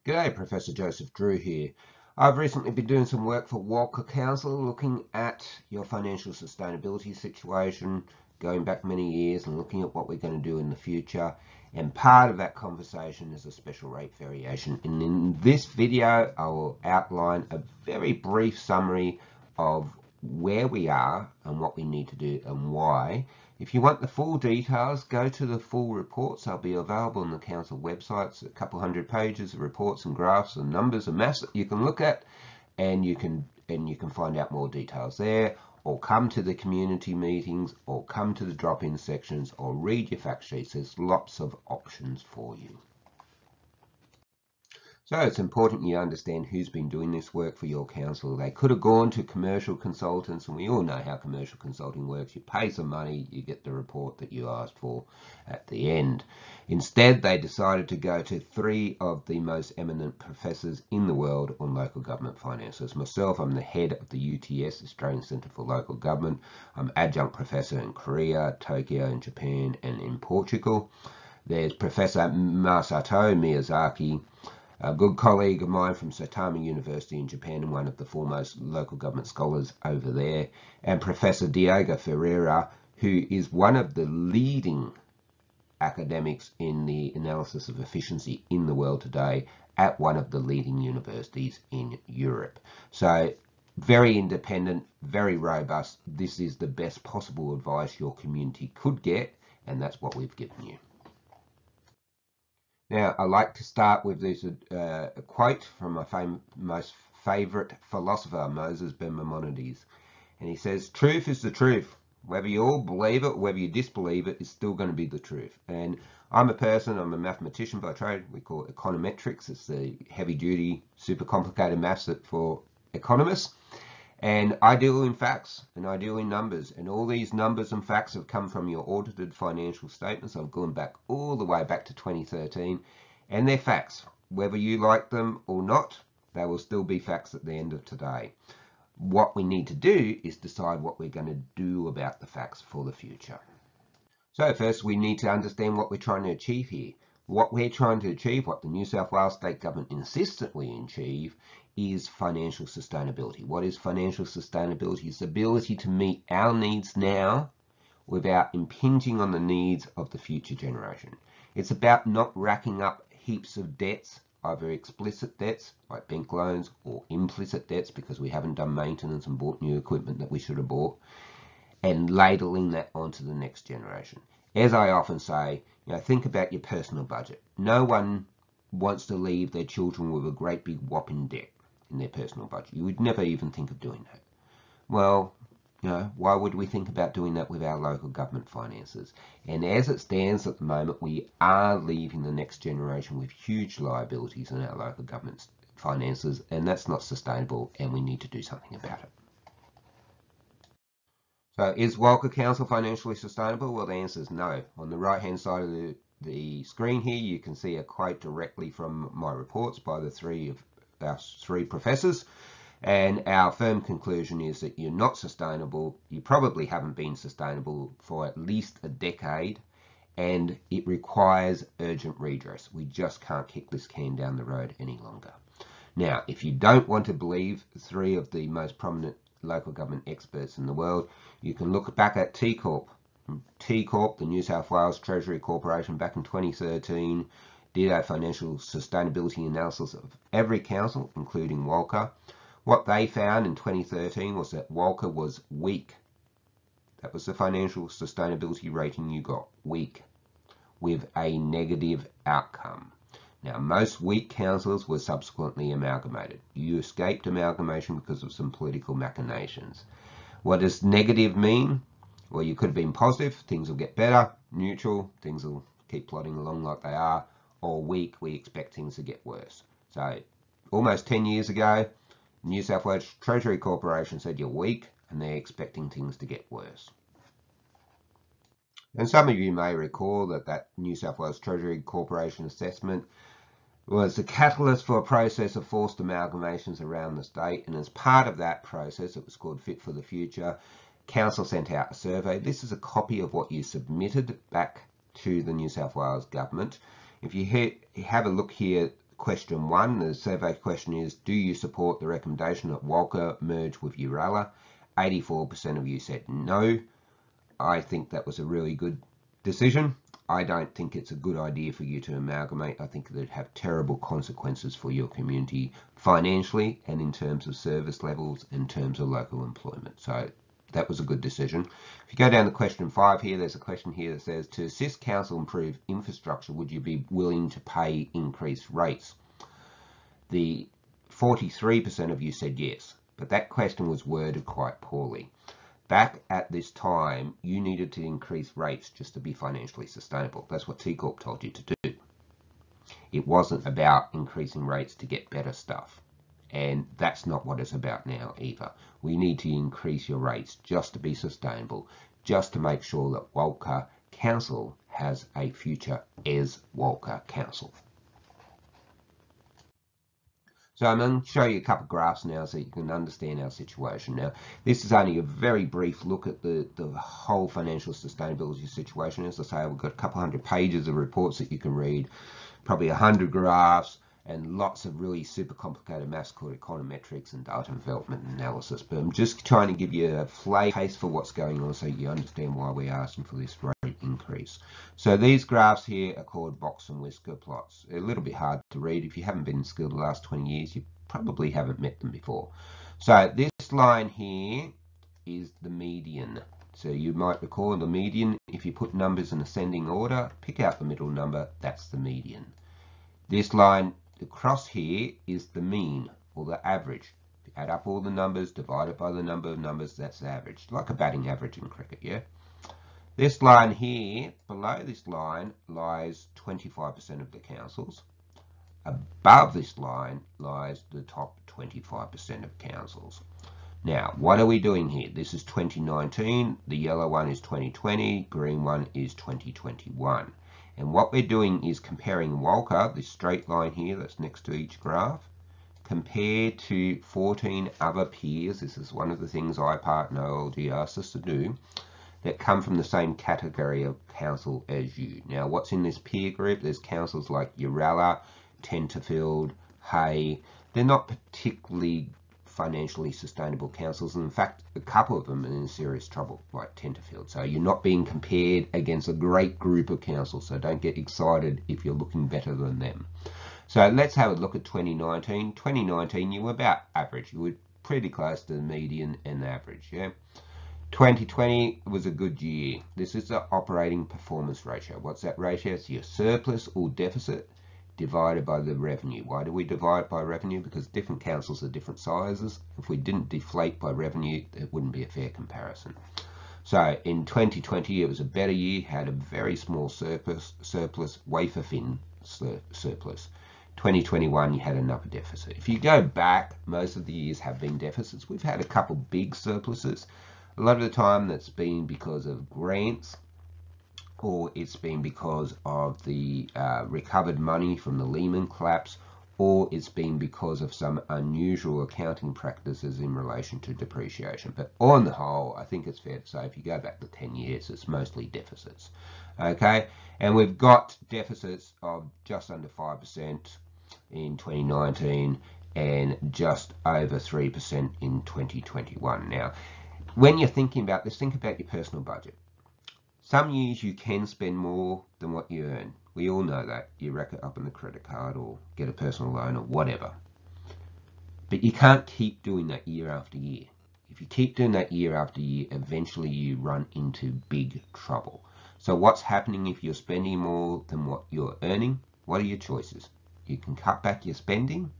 G'day, Professor Joseph Drew here. I've recently been doing some work for Walker Council looking at your financial sustainability situation, going back many years and looking at what we're going to do in the future. And part of that conversation is a special rate variation. And in this video, I will outline a very brief summary of where we are and what we need to do and why. If you want the full details, go to the full reports. They'll be available on the council websites, a couple hundred pages of reports and graphs and numbers and maths that you can look at, and you can find out more details there, or come to the community meetings, or come to the drop-in sections, or read your fact sheets. There's lots of options for you. So it's important you understand who's been doing this work for your council. They could have gone to commercial consultants, and we all know how commercial consulting works. You pay some money, you get the report that you asked for at the end. Instead, they decided to go to three of the most eminent professors in the world on local government finances. Myself, I'm the head of the UTS, Australian Centre for Local Government. I'm adjunct professor in Korea, Tokyo in Japan, and in Portugal. There's Professor Masato Miyazaki, a good colleague of mine from Saitama University in Japan and one of the foremost local government scholars over there, and Professor Diego Ferreira, who is one of the leading academics in the analysis of efficiency in the world today at one of the leading universities in Europe. So very independent, very robust. This is the best possible advice your community could get, and that's what we've given you. Now, I like to start with this quote from my most favourite philosopher, Moses Ben Maimonides. And he says, truth is the truth. Whether you all believe it or whether you disbelieve it, it's still going to be the truth. And I'm a mathematician by trade. We call it econometrics. It's the heavy-duty, super complicated maths for economists. And I deal in facts and I deal in numbers, and all these numbers and facts have come from your audited financial statements. I've gone back all the way back to 2013, and they're facts. Whether you like them or not, they will still be facts at the end of today. What we need to do is decide what we're going to do about the facts for the future. So first, we need to understand what we're trying to achieve here. What we're trying to achieve, what the New South Wales State Government insists that we achieve, is financial sustainability. What is financial sustainability? It's the ability to meet our needs now without impinging on the needs of the future generation. It's about not racking up heaps of debts, either explicit debts like bank loans or implicit debts because we haven't done maintenance and bought new equipment that we should have bought, and ladling that onto the next generation. As I often say, think about your personal budget. No one wants to leave their children with a great big whopping debt in their personal budget. You would never even think of doing that. Well, why would we think about doing that with our local government finances? And as it stands at the moment, we are leaving the next generation with huge liabilities in our local government finances, and that's not sustainable, and we need to do something about it. So is Walker Council financially sustainable? Well, the answer is no. On the right-hand side of the screen here, you can see a quote directly from my reports by our three professors. And our firm conclusion is that you're not sustainable. You probably haven't been sustainable for at least a decade, and it requires urgent redress. We just can't kick this can down the road any longer. Now, if you don't want to believe three of the most prominent local government experts in the world, you can look back at TCorp. TCorp, the New South Wales Treasury Corporation, back in 2013, did a financial sustainability analysis of every council, including Walker. What they found in 2013 was that Walker was weak. That was the financial sustainability rating you got, weak, with a negative outcome. Now, most weak councils were subsequently amalgamated. You escaped amalgamation because of some political machinations. What does negative mean? Well, you could have been positive, things will get better, neutral, things will keep plodding along like they are, or weak, we expect things to get worse. So, almost 10 years ago, New South Wales Treasury Corporation said you're weak, and they're expecting things to get worse. And some of you may recall that New South Wales Treasury Corporation assessment was the catalyst for a process of forced amalgamations around the state, and as part of that process, it was called Fit for the Future, Council sent out a survey. This is a copy of what you submitted back to the New South Wales government. If you have a look here, question 1, the survey question is, do you support the recommendation that Walker merge with Uralla? 84% of you said no. I think that was a really good decision. I don't think it's a good idea for you to amalgamate. I think it'd have terrible consequences for your community financially and in terms of service levels, in terms of local employment. So that was a good decision. If you go down to question 5 here, there's a question here that says, to assist council improve infrastructure, would you be willing to pay increased rates? The 43% of you said yes, but that question was worded quite poorly. Back at this time, you needed to increase rates just to be financially sustainable. That's what T Corp told you to do. It wasn't about increasing rates to get better stuff. And that's not what it's about now either. We need to increase your rates just to be sustainable, just to make sure that Walker Council has a future as Walker Council. So I'm going to show you a couple of graphs now so you can understand our situation. Now, this is only a very brief look at the whole financial sustainability situation. As I say, we've got a couple hundred pages of reports that you can read, probably 100 graphs, and lots of really super complicated maths called econometrics and data development and analysis. But I'm just trying to give you a flavor for what's going on so you understand why we're asking for this rate increase. So these graphs here are called box and whisker plots. They're a little bit hard to read. If you haven't been in school the last 20 years, you probably haven't met them before. So this line here is the median. So you might recall the median, if you put numbers in ascending order, pick out the middle number, that's the median. This line across here is the mean, or the average. If you add up all the numbers, divide it by the number of numbers, that's the average. Like a batting average in cricket, yeah? This line here, below this line, lies 25% of the councils. Above this line lies the top 25% of councils. Now, what are we doing here? This is 2019, the yellow one is 2020, green one is 2021. And what we're doing is comparing Walker, this straight line here that's next to each graph, compared to 14 other peers. This is one of the things IPART and OLG asked us to do, that come from the same category of council as you. Now, what's in this peer group? There's councils like Uralla, Tenterfield, Hay. They're not particularly financially sustainable councils, and in fact a couple of them are in serious trouble, like Tenterfield. So you're not being compared against a great group of councils, so don't get excited if you're looking better than them. So let's have a look at 2019. 2019 you were about average, you were pretty close to the median and the average, yeah. 2020 was a good year. This is the operating performance ratio. What's that ratio? It's your surplus or deficit divided by the revenue. Why do we divide by revenue? Because different councils are different sizes. If we didn't deflate by revenue, it wouldn't be a fair comparison. So in 2020, it was a better year, had a very small surplus, wafer thin surplus. 2021, you had another deficit. If you go back, most of the years have been deficits. We've had a couple big surpluses. A lot of the time that's been because of grants, or it's been because of the recovered money from the Lehman collapse, or it's been because of some unusual accounting practices in relation to depreciation. But on the whole, I think it's fair to say if you go back to 10 years, it's mostly deficits. Okay, and we've got deficits of just under 5% in 2019 and just over 3% in 2021. Now, when you're thinking about this, think about your personal budget. Some years you can spend more than what you earn. We all know that. You rack it up on the credit card or get a personal loan or whatever. But you can't keep doing that year after year. If you keep doing that year after year, eventually you run into big trouble. So what's happening if you're spending more than what you're earning? What are your choices? You can cut back your spending,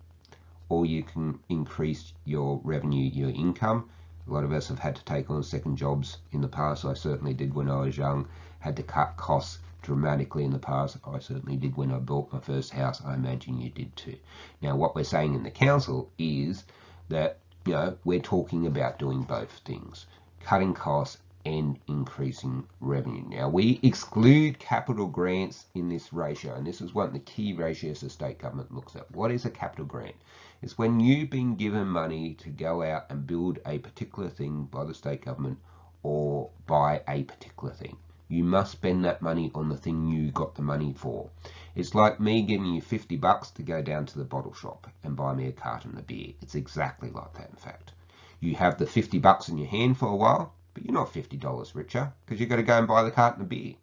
or you can increase your revenue, your income. A lot of us have had to take on second jobs in the past. I certainly did when I was young. Had to cut costs dramatically in the past. I certainly did when I bought my first house. I imagine you did too. Now, what we're saying in the council is that, you know, we're talking about doing both things, cutting costs and increasing revenue. Now, we exclude capital grants in this ratio, and this is one of the key ratios the state government looks at. What is a capital grant? It's when you've been given money to go out and build a particular thing by the state government or buy a particular thing. You must spend that money on the thing you got the money for. It's like me giving you $50 to go down to the bottle shop and buy me a carton of beer. It's exactly like that, in fact. You have the $50 in your hand for a while, but you're not $50 richer because you've got to go and buy the carton of beer.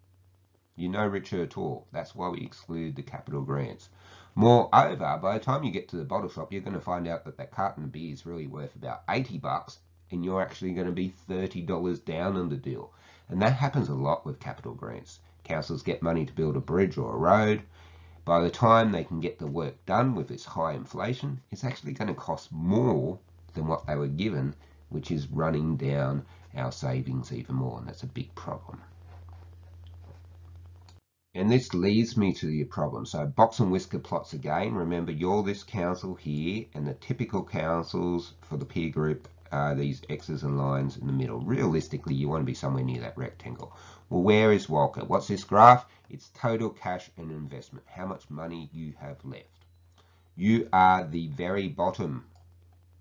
You're no richer at all. That's why we exclude the capital grants. Moreover, by the time you get to the bottle shop, you're going to find out that that carton of beer is really worth about $80, and you're actually going to be $30 down on the deal. And that happens a lot with capital grants. Councils get money to build a bridge or a road. By the time they can get the work done with this high inflation, it's actually going to cost more than what they were given, which is running down our savings even more, and that's a big problem. And this leads me to your problem. So box and whisker plots again. Remember, you're this council here, and the typical councils for the peer group are these X's and lines in the middle. Realistically, you want to be somewhere near that rectangle. Well, where is Walker? What's this graph? It's total cash and investment, how much money you have left. You are the very bottom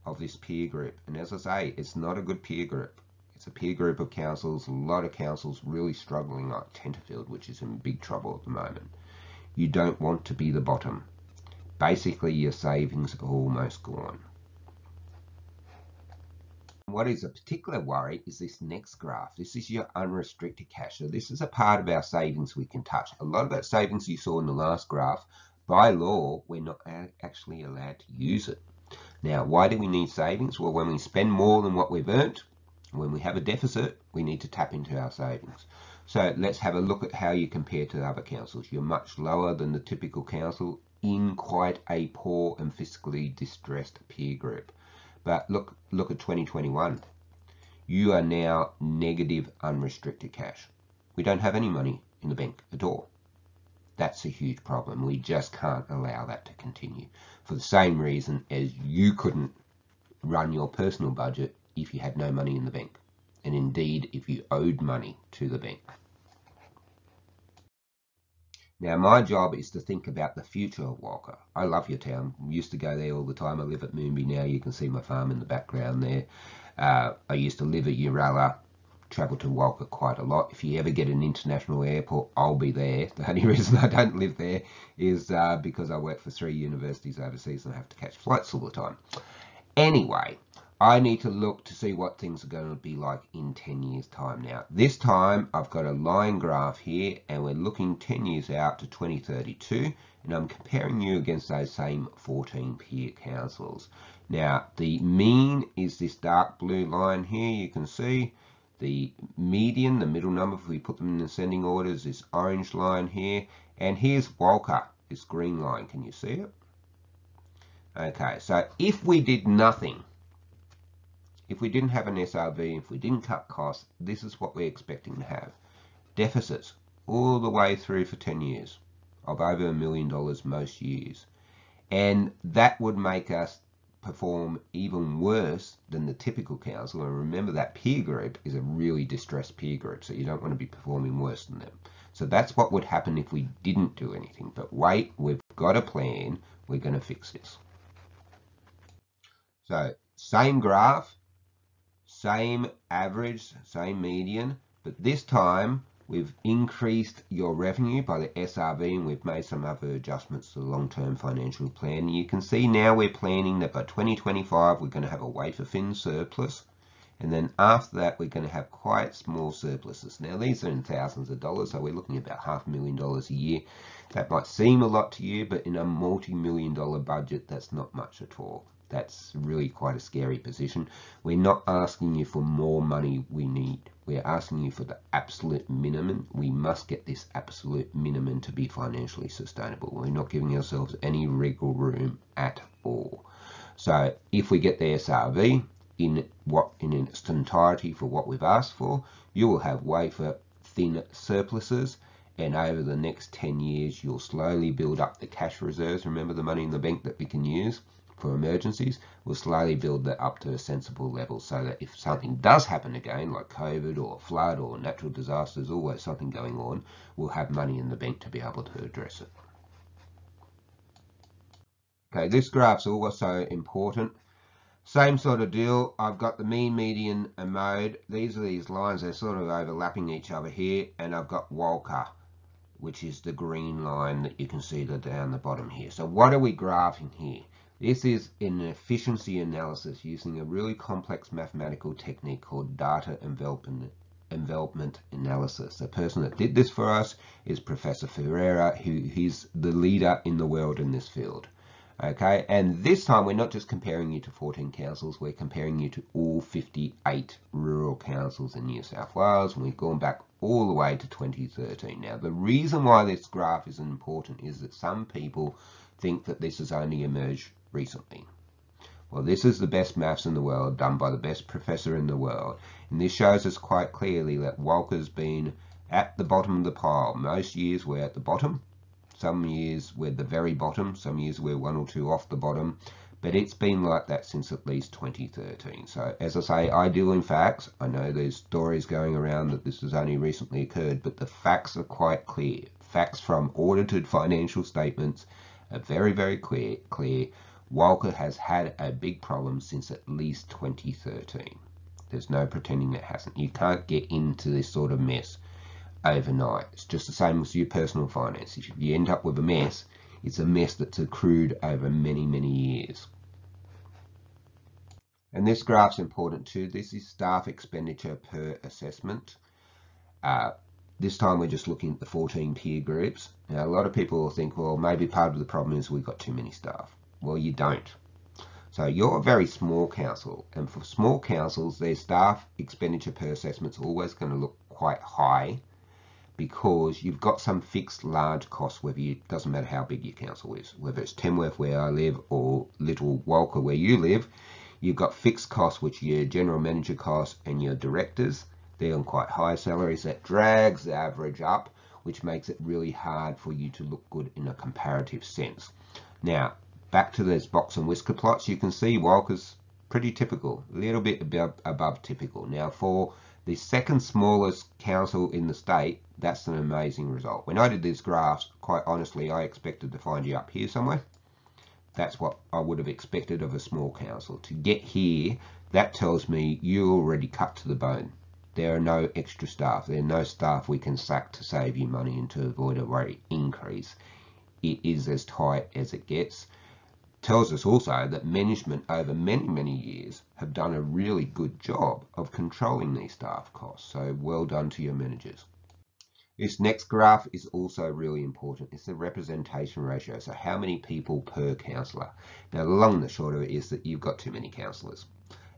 of this peer group. And as I say, it's not a good peer group. It's a peer group of councils, a lot of councils really struggling, like Tenterfield, which is in big trouble at the moment. You don't want to be the bottom. Basically, your savings are almost gone. What is a particular worry is this next graph. This is your unrestricted cash. So this is a part of our savings we can touch. A lot of that savings you saw in the last graph, by law, we're not actually allowed to use it. Now, why do we need savings? Well, when we spend more than what we've earned, when we have a deficit, we need to tap into our savings. So let's have a look at how you compare to other councils. You're much lower than the typical council in quite a poor and fiscally distressed peer group. But look at 2021. You are now negative unrestricted cash. We don't have any money in the bank at all. That's a huge problem. We just can't allow that to continue. For the same reason as you couldn't run your personal budget if you had no money in the bank, and indeed if you owed money to the bank. Now my job is to think about the future of Walker. I love your town. I used to go there all the time. I live at Moonbi now. You can see my farm in the background there. I used to live at Uralla, travel to Walker quite a lot. If you ever get an international airport, I'll be there. The only reason I don't live there is because I work for 3 universities overseas and I have to catch flights all the time. Anyway, I need to look to see what things are going to be like in 10 years time now. This time I've got a line graph here and we're looking 10 years out to 2032, and I'm comparing you against those same 14 peer councils. Now the mean is this dark blue line here. You can see the median, the middle number, if we put them in ascending order, is this orange line here, and here's Walker, this green line. Can you see it? Okay, so if we did nothing, if we didn't have an SRV, if we didn't cut costs, this is what we're expecting to have. Deficits all the way through for 10 years of over $1 million most years. And that would make us perform even worse than the typical council. And remember, that peer group is a really distressed peer group, so you don't want to be performing worse than them. So that's what would happen if we didn't do anything. But wait, we've got a plan. We're going to fix this. So same graph, same average, same median, but this time we've increased your revenue by the SRV and we've made some other adjustments to the long-term financial plan. You can see now we're planning that by 2025 we're going to have a wafer thin surplus, and then after that we're going to have quite small surpluses. Now these are in thousands of dollars, so we're looking at about $500,000 a year. That might seem a lot to you, but in a multi-million-dollar budget that's not much at all. That's really quite a scary position. We're not asking you for more money we need. We're asking you for the absolute minimum. We must get this absolute minimum to be financially sustainable. We're not giving ourselves any wriggle room at all. So if we get the SRV in its entirety for what we've asked for, you will have wafer thin surpluses, and over the next 10 years you'll slowly build up the cash reserves. Remember, the money in the bank that we can use for emergencies, we'll slowly build that up to a sensible level so that if something does happen again, like COVID or flood or natural disasters, always something going on, we'll have money in the bank to be able to address it. Okay, this graph's also important. Same sort of deal. I've got the mean, median, and mode. These are these lines. They're sort of overlapping each other here. And I've got Walker, which is the green line that you can see down the bottom here. So what are we graphing here? This is an efficiency analysis using a really complex mathematical technique called data envelopment analysis. The person that did this for us is Professor Ferreira, he's the leader in the world in this field. Okay, and this time we're not just comparing you to 14 councils, we're comparing you to all 58 rural councils in New South Wales, and we've gone back all the way to 2013. Now, the reason why this graph is important is that some people think that this has only emerged recently. Well, this is the best maths in the world, done by the best professor in the world, and this shows us quite clearly that Walker's been at the bottom of the pile. Most years we're at the bottom. Some years we're at the very bottom, some years we're 1 or 2 off the bottom, but it's been like that since at least 2013. So as I say, I deal in facts. I know there's stories going around that this has only recently occurred, but the facts are quite clear. Facts from audited financial statements are very, very clear. Walker has had a big problem since at least 2013. There's no pretending it hasn't. You can't get into this sort of mess overnight. It's just the same as your personal finance. If you end up with a mess, it's a mess that's accrued over many, many years. And this graph's important too. This is staff expenditure per assessment. This time we're just looking at the 14 peer groups. Now, a lot of people will think, well, maybe part of the problem is we've got too many staff. Well, you don't. So you're a very small council, and for small councils, their staff expenditure per assessment is always going to look quite high, because you've got some fixed large costs, doesn't matter how big your council is, whether it's Tamworth where I live or Little Walker where you live, you've got fixed costs, which are your general manager costs and your directors. They're on quite high salaries. That drags the average up, which makes it really hard for you to look good in a comparative sense. Now, back to those box and whisker plots, you can see Walker's pretty typical, a little bit above typical. Now, for the second smallest council in the state, that's an amazing result. When I did these graphs, quite honestly, I expected to find you up here somewhere. That's what I would have expected of a small council. To get here, that tells me you're already cut to the bone. There are no extra staff. There are no staff we can sack to save you money and to avoid a rate increase. It is as tight as it gets. Tells us also that management over many, many years have done a really good job of controlling these staff costs. So well done to your managers. This next graph is also really important. It's the representation ratio. So how many people per councillor? Now, the long and the short of it is that you've got too many councillors.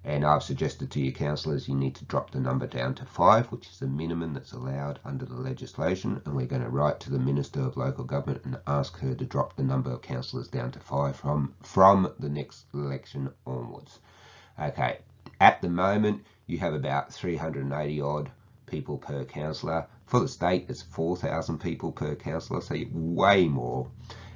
And I've suggested to your councillors you need to drop the number down to 5, which is the minimum that's allowed under the legislation. And we're going to write to the Minister of Local Government and ask her to drop the number of councillors down to 5 from the next election onwards. Okay, at the moment you have about 380 odd people per councillor. For the state, it's 4,000 people per councillor, so way more.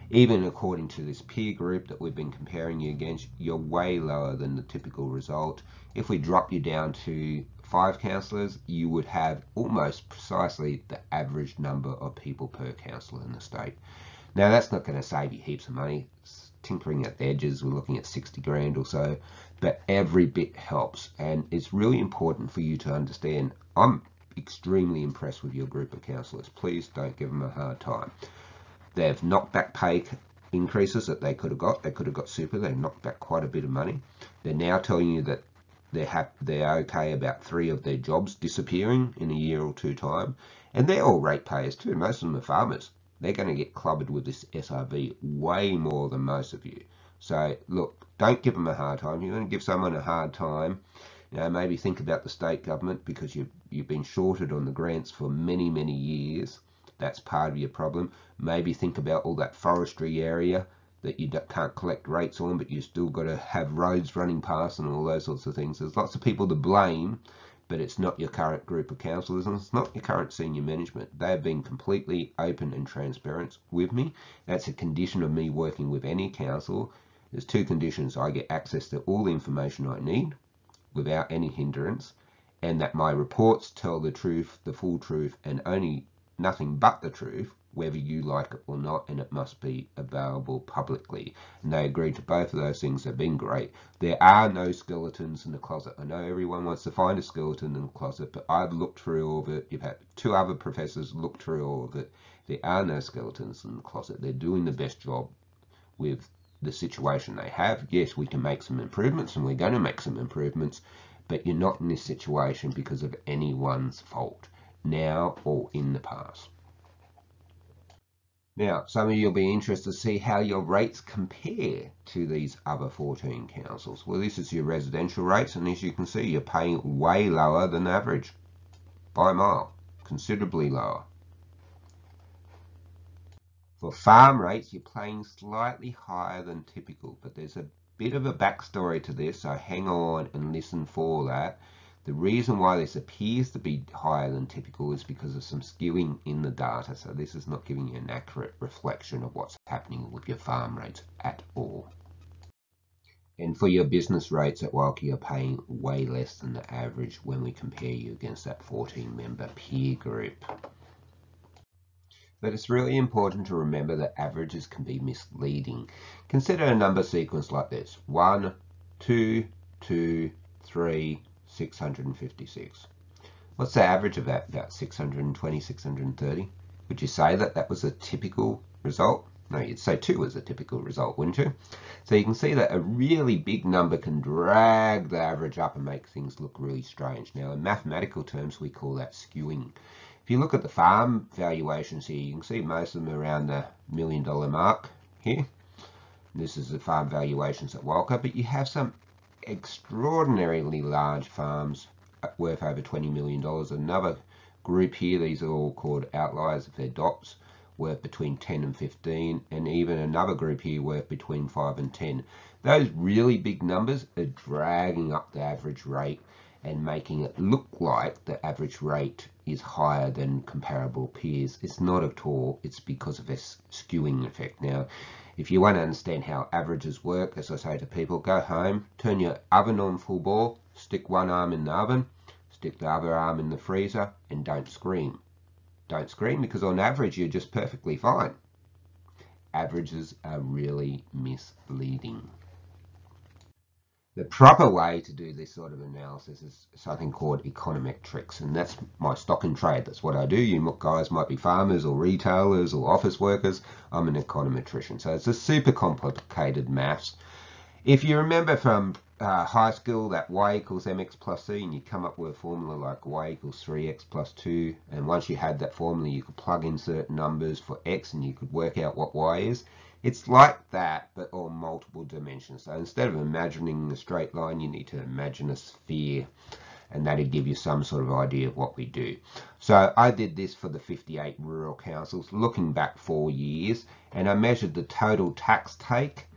Even according to this peer group that we've been comparing you against, you're way lower than the typical result. If we drop you down to 5 councillors, you would have almost precisely the average number of people per councillor in the state. Now, that's not going to save you heaps of money. It's tinkering at the edges, we're looking at 60 grand or so, but every bit helps. And it's really important for you to understand, I'm extremely impressed with your group of councillors. Please don't give them a hard time. They've knocked back pay increases that they could have got. They could have got super. They've knocked back quite a bit of money. They're now telling you that they're okay about 3 of their jobs disappearing in a year or 2 time. And they're all ratepayers too. Most of them are farmers. They're going to get clobbered with this SRV way more than most of you. So look, don't give them a hard time. If you're going to give someone a hard time, you know, maybe think about the state government, because you've been shorted on the grants for many, many years. That's part of your problem. Maybe think about all that forestry area that you can't collect rates on, but you still got to have roads running past and all those sorts of things. There's lots of people to blame, but it's not your current group of councillors and it's not your current senior management. They have been completely open and transparent with me. That's a condition of me working with any council. There's 2 conditions. I get access to all the information I need without any hindrance, and that my reports tell the truth, the full truth, and only nothing but the truth whether you like it or not, and it must be available publicly. And they agreed to both of those things. They've been great. There are no skeletons in the closet. I know everyone wants to find a skeleton in the closet, but I've looked through all of it. You've had 2 other professors look through all of it. There are no skeletons in the closet. They're doing the best job with the situation they have. Yes, we can make some improvements, and we're going to make some improvements, but you're not in this situation because of anyone's fault, now or in the past. Now, some of you will be interested to see how your rates compare to these other 14 councils. Well, this is your residential rates, and as you can see, you're paying way lower than average, by a mile, considerably lower. For farm rates, you're paying slightly higher than typical, but there's a bit of a backstory to this, so hang on and listen for that. The reason why this appears to be higher than typical is because of some skewing in the data, so this is not giving you an accurate reflection of what's happening with your farm rates at all. And for your business rates at Walker, you're paying way less than the average when we compare you against that 14-member peer group. But it's really important to remember that averages can be misleading. Consider a number sequence like this: 1, 2, 2, 3, 656. What's the average of that? About 620, 630. Would you say that that was a typical result? No, you'd say 2 was a typical result, wouldn't you? So you can see that a really big number can drag the average up and make things look really strange. Now, in mathematical terms, we call that skewing. If you look at the farm valuations here, you can see most of them around the $1 million mark here. This is the farm valuations at Walker, but you have some extraordinarily large farms worth over $20 million. Another group here, these are all called outliers if they're dots, worth between 10 and 15, and even another group here worth between 5 and 10. Those really big numbers are dragging up the average rate and making it look like the average rate is higher than comparable peers. It's not at all. It's because of this skewing effect. Now, if you want to understand how averages work, as I say to people, go home, turn your oven on full bore, stick one arm in the oven, stick the other arm in the freezer, and don't scream. Don't scream, because on average you're just perfectly fine. Averages are really misleading. The proper way to do this sort of analysis is something called econometrics, and that's my stock and trade. That's what I do. You guys might be farmers or retailers or office workers. I'm an econometrician, so it's a super complicated maths. If you remember from high school that y equals mx plus c, and you come up with a formula like y equals 3x plus 2, and once you had that formula you could plug in certain numbers for x and you could work out what y is. It's like that, but on multiple dimensions. So instead of imagining a straight line, you need to imagine a sphere, and that'll give you some sort of idea of what we do. So I did this for the 58 rural councils, looking back 4 years, and I measured the total tax take,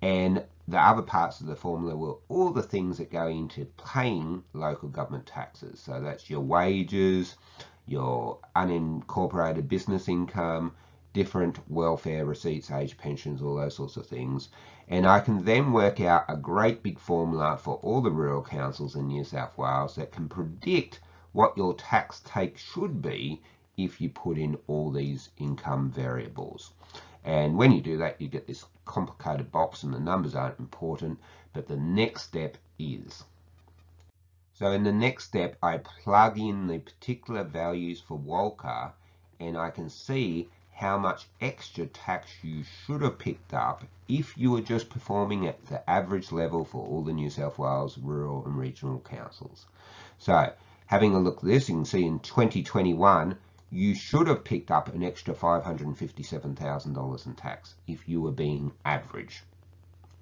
and the other parts of the formula were all the things that go into paying local government taxes. So that's your wages, your unincorporated business income, different welfare receipts, age pensions, all those sorts of things. And I can then work out a great big formula for all the rural councils in New South Wales that can predict what your tax take should be if you put in all these income variables. And when you do that, you get this complicated box, and the numbers aren't important, but the next step is. So in the next step, I plug in the particular values for Walker, and I can see how much extra tax you should have picked up if you were just performing at the average level for all the New South Wales rural and regional councils. So having a look at this, you can see in 2021 you should have picked up an extra $557,000 in tax if you were being average.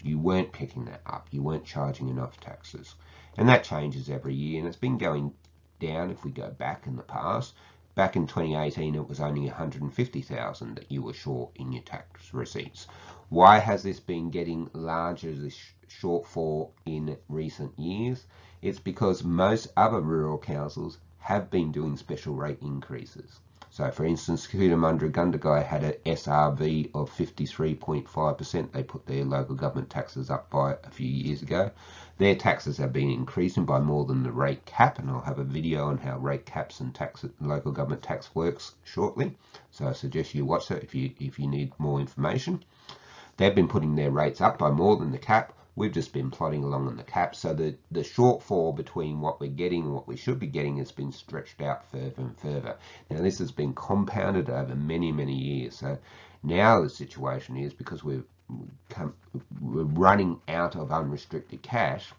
You weren't picking that up. You weren't charging enough taxes. And that changes every year, and it's been going down if we go back in the past. Back in 2018, it was only $150,000 that you were short in your tax receipts. Why has this been getting larger, this shortfall, in recent years? It's because most other rural councils have been doing special rate increases. So for instance, Cootamundra Gundagai had an SRV of 53.5%. They put their local government taxes up by a few years ago. Their taxes have been increasing by more than the rate cap, and I'll have a video on how rate caps and local government tax works shortly. So I suggest you watch that if you need more information. They've been putting their rates up by more than the cap. We've just been plodding along on the cap. So the shortfall between what we're getting and what we should be getting has been stretched out further and further. Now this has been compounded over many, many years. So now the situation is, because we're running out of unrestricted cash,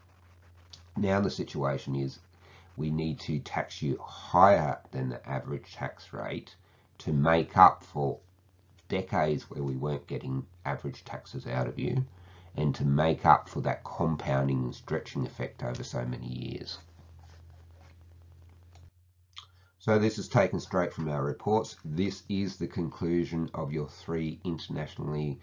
now the situation is we need to tax you higher than the average tax rate to make up for decades where we weren't getting average taxes out of you, and to make up for that compounding and stretching effect over so many years. So this is taken straight from our reports. This is the conclusion of your 3 internationally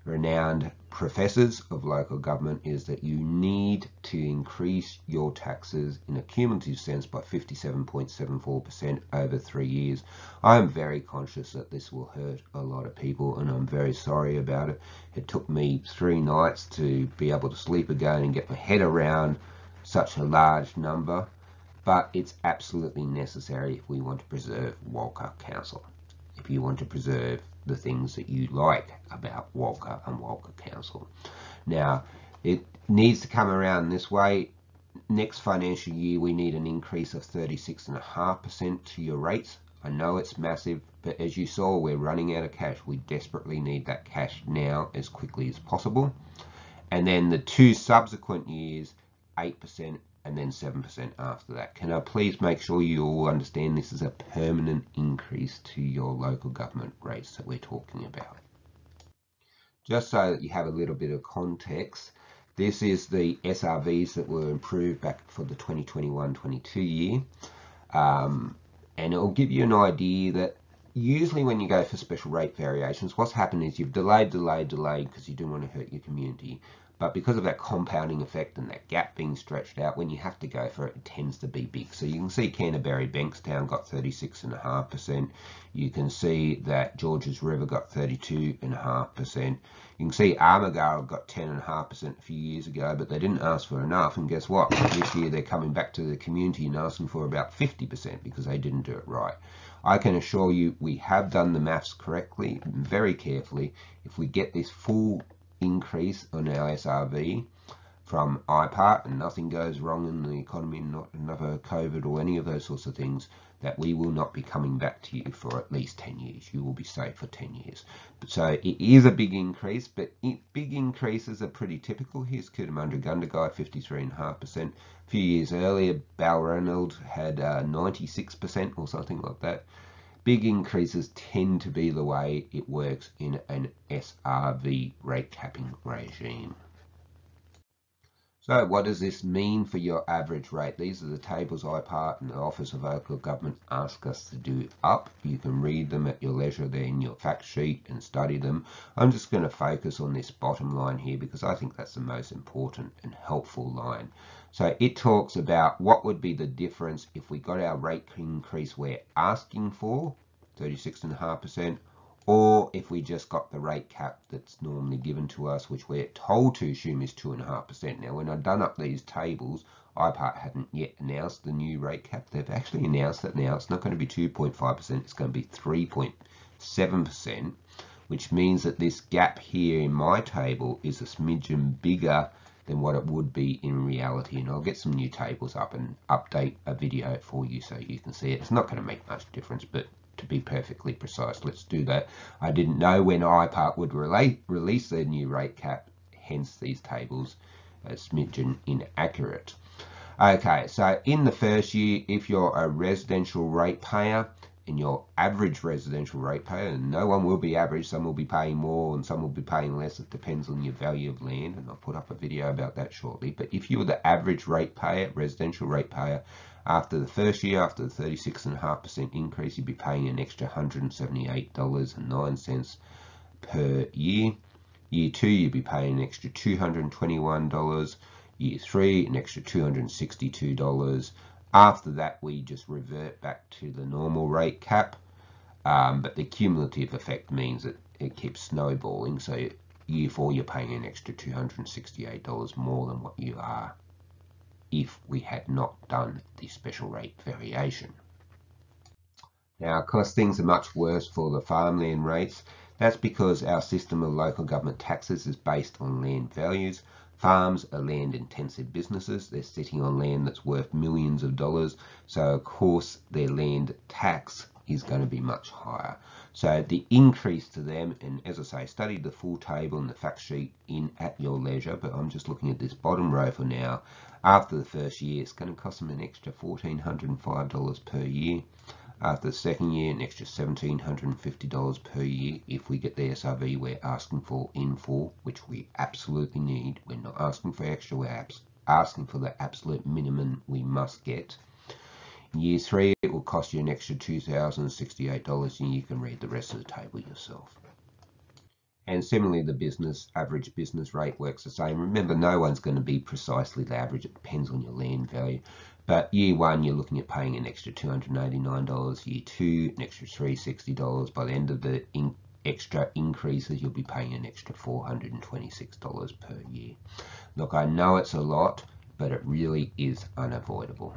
renowned professors of local government, is that you need to increase your taxes in a cumulative sense by 57.74% over 3 years. I am very conscious that this will hurt a lot of people, and I'm very sorry about it. It took me 3 nights to be able to sleep again and get my head around such a large number, but it's absolutely necessary if we want to preserve Walcha Council, if you want to preserve the things that you like about Walcha and Walcha Council. Now, it needs to come around this way. Next financial year, we need an increase of 36.5% to your rates. I know it's massive, but as you saw, we're running out of cash. We desperately need that cash now as quickly as possible. And then the 2 subsequent years, 8%, and then 7% after that. Can I please make sure you all understand this is a permanent increase to your local government rates that we're talking about. Just so that you have a little bit of context, this is the SRVs that were improved back for the 2021-22 year. And it'll give you an idea that usually when you go for special rate variations, what's happened is you've delayed because you didn't want to hurt your community. But because of that compounding effect and that gap being stretched out, when you have to go for it, it tends to be big. So you can see Canterbury Bankstown got 36.5%. You can see that Georges River got 32.5%. You can see Armagh got 10.5% a few years ago, but they didn't ask for enough. And guess what? This year they're coming back to the community and asking for about 50% because they didn't do it right. I can assure you we have done the maths correctly, very carefully. If we get this full increase on our SRV from IPART and nothing goes wrong in the economy, not another COVID or any of those sorts of things, that we will not be coming back to you for at least 10 years. You will be safe for 10 years. So it is a big increase, but big increases are pretty typical. Here's Cootamundra Gundagai, 53.5%. A few years earlier, Balranald had 96% or something like that. Big increases tend to be the way it works in an SRV rate capping regime. So what does this mean for your average rate? These are the tables IPART and the Office of Local Government ask us to do up. You can read them at your leisure there in your fact sheet and study them. I'm just going to focus on this bottom line here because I think that's the most important and helpful line. So it talks about what would be the difference if we got our rate increase we're asking for, 36.5%, or if we just got the rate cap that's normally given to us, which we're told to assume is 2.5%. Now, when I've done up these tables, IPART hadn't yet announced the new rate cap. They've actually announced it now. It's not going to be 2.5%, it's going to be 3.7%, which means that this gap here in my table is a smidgen bigger than what it would be in reality. And I'll get some new tables up and update a video for you so you can see it. It's not going to make much difference, but to be perfectly precise, let's do that. I didn't know when IPART would release their new rate cap, hence these tables are smidgen inaccurate. Okay, so in the first year, if you're a residential ratepayer, and your average residential ratepayer, and no one will be average, some will be paying more and some will be paying less, it depends on your value of land, and I'll put up a video about that shortly. But if you were the average ratepayer, residential ratepayer, after the first year, after the 36.5% increase, you'd be paying an extra $178.09 per year. Year 2, you'd be paying an extra $221. Year 3, an extra $262. After that, we just revert back to the normal rate cap. but the cumulative effect means that it keeps snowballing. So year 4 you're paying an extra $268 more than what you are if we had not done the special rate variation. Now, of course, things are much worse for the farmland rates. That's because our system of local government taxes is based on land values. Farms are land-intensive businesses. They're sitting on land that's worth millions of dollars. So, of course, their land tax is going to be much higher. So the increase to them, and as I say, study the full table and the fact sheet at your leisure, but I'm just looking at this bottom row for now. After the first year, it's going to cost them an extra $1,405 per year. After the second year, an extra $1,750 per year if we get the SRV we're asking for in full, which we absolutely need. We're not asking for extra, we're asking for the absolute minimum we must get. In year 3, it will cost you an extra $2,068, and you can read the rest of the table yourself. And similarly, the average business rate works the same. Remember, no one's going to be precisely the average. It depends on your land value. But year 1, you're looking at paying an extra $289. Year 2, an extra $360. By the end of the extra increases, you'll be paying an extra $426 per year. Look, I know it's a lot, but it really is unavoidable.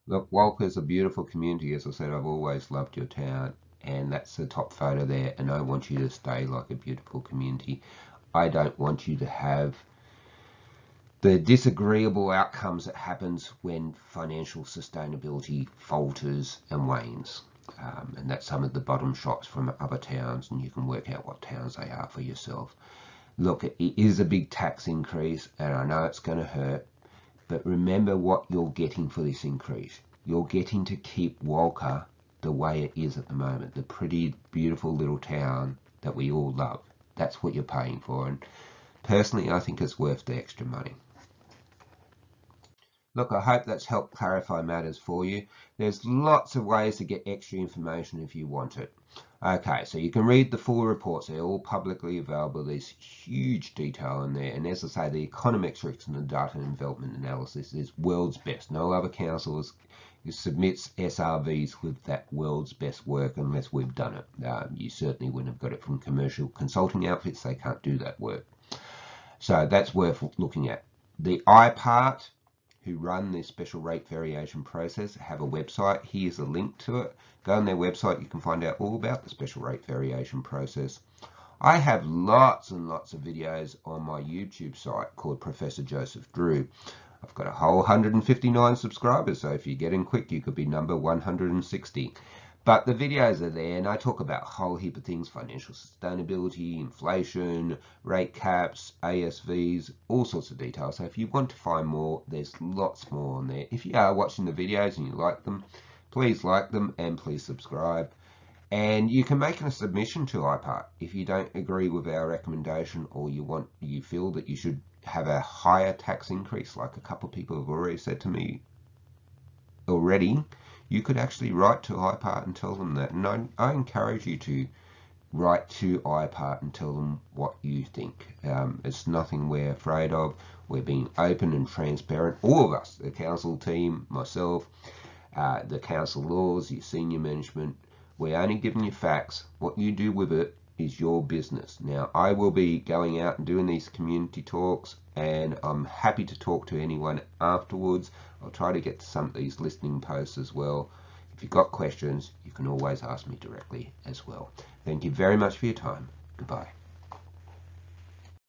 Look, Walker's a beautiful community. As I said, I've always loved your town, and that's the top photo there, and I want you to stay like a beautiful community. I don't want you to have the disagreeable outcomes that happens when financial sustainability falters and wanes. And that's some of the bottom shots from other towns, and you can work out what towns they are for yourself. Look, it is a big tax increase, and I know it's going to hurt, but remember what you're getting for this increase. You're getting to keep Walker the way it is at the moment, the pretty, beautiful little town that we all love. That's what you're paying for, and personally, I think it's worth the extra money. Look, I hope that's helped clarify matters for you. There's lots of ways to get extra information if you want it. Okay, so you can read the full reports. They're all publicly available. There's huge detail in there. And as I say, the econometrics and the data and development analysis is world's best. No other council submits SRVs with that world's best work unless we've done it. You certainly wouldn't have got it from commercial consulting outfits. They can't do that work. So that's worth looking at. The IPART, who run this special rate variation process, have a website. Here's a link to it. Go on their website, you can find out all about the special rate variation process. I have lots and lots of videos on my YouTube site called Professor Joseph Drew. I've got a whole 159 subscribers, so if you get in quick, you could be number 160. But the videos are there, and I talk about a whole heap of things: financial sustainability, inflation, rate caps, ASVs, all sorts of details. So if you want to find more, there's lots more on there. If you are watching the videos and you like them, please like them and please subscribe. And you can make a submission to IPART if you don't agree with our recommendation, or you feel that you should have a higher tax increase, like a couple of people have already said to me already. You could actually write to IPART and tell them that. And I encourage you to write to IPART and tell them what you think. It's nothing we're afraid of. We're being open and transparent. All of us, the council team, myself, the council laws, your senior management, we're only giving you facts. What you do with it is your business. Now, I will be going out and doing these community talks, and I'm happy to talk to anyone afterwards. I'll try to get to some of these listening posts as well. If you've got questions, you can always ask me directly as well. Thank you very much for your time. Goodbye.